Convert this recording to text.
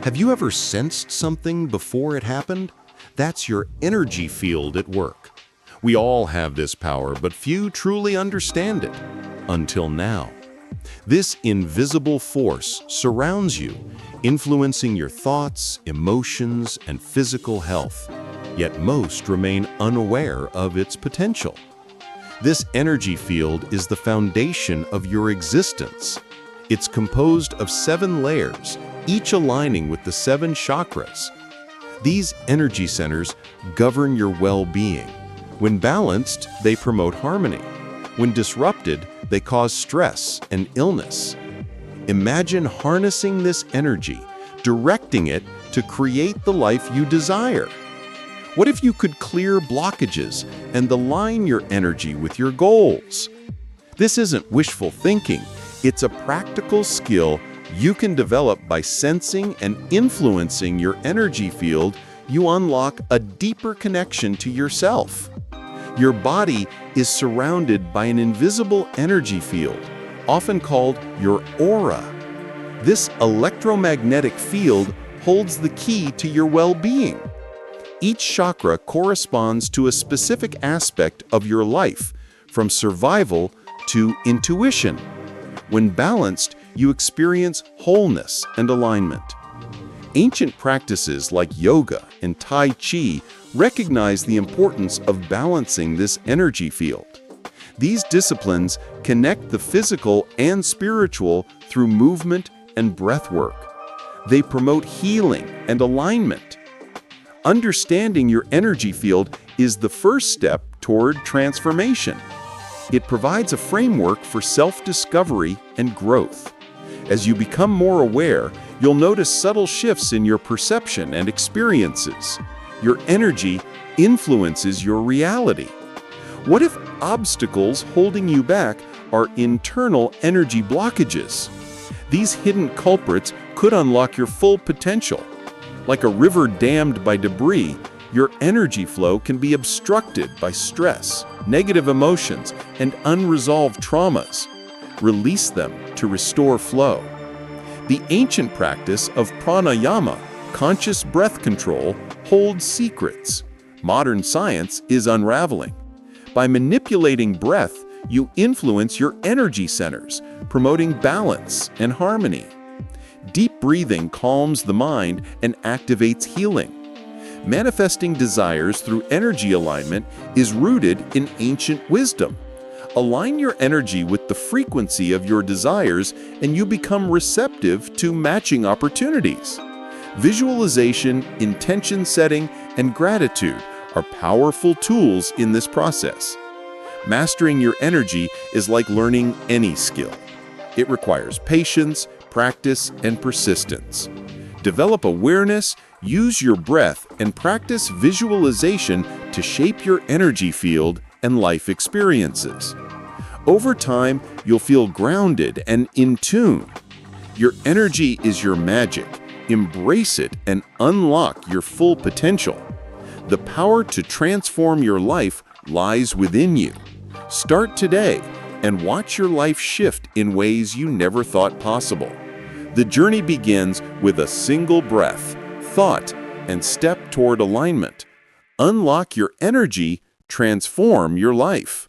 Have you ever sensed something before it happened? That's your energy field at work. We all have this power, but few truly understand it. Until now. This invisible force surrounds you, influencing your thoughts, emotions, and physical health. Yet most remain unaware of its potential. This energy field is the foundation of your existence. It's composed of 7 layers, each aligning with the 7 chakras. These energy centers govern your well-being. When balanced, they promote harmony. When disrupted, they cause stress and illness. Imagine harnessing this energy, directing it to create the life you desire. What if you could clear blockages and align your energy with your goals? This isn't wishful thinking. It's a practical skill you can develop by sensing and influencing your energy field. You unlock a deeper connection to yourself. Your body is surrounded by an invisible energy field, often called your aura. This electromagnetic field holds the key to your well-being. Each chakra corresponds to a specific aspect of your life, from survival to intuition. When balanced, you experience wholeness and alignment. Ancient practices like yoga and Tai Chi recognize the importance of balancing this energy field. These disciplines connect the physical and spiritual through movement and breath work. They promote healing and alignment. Understanding your energy field is the first step toward transformation. It provides a framework for self-discovery and growth. As you become more aware, you'll notice subtle shifts in your perception and experiences. Your energy influences your reality. What if obstacles holding you back are internal energy blockages? These hidden culprits could unlock your full potential. Like a river dammed by debris, your energy flow can be obstructed by stress, negative emotions, and unresolved traumas. Release them to restore flow. The ancient practice of pranayama, conscious breath control, holds secrets. Modern science is unraveling. By manipulating breath, you influence your energy centers, promoting balance and harmony. Deep breathing calms the mind and activates healing. Manifesting desires through energy alignment is rooted in ancient wisdom. Align your energy with the frequency of your desires, and you become receptive to matching opportunities. Visualization, intention setting, and gratitude are powerful tools in this process. Mastering your energy is like learning any skill. It requires patience, practice, and persistence. Develop awareness, use your breath, and practice visualization to shape your energy field and life experiences. Over time, you'll feel grounded and in tune. Your energy is your magic. Embrace it and unlock your full potential. The power to transform your life lies within you. Start today and watch your life shift in ways you never thought possible. The journey begins with a single breath, thought, and step toward alignment. Unlock your energy, transform your life.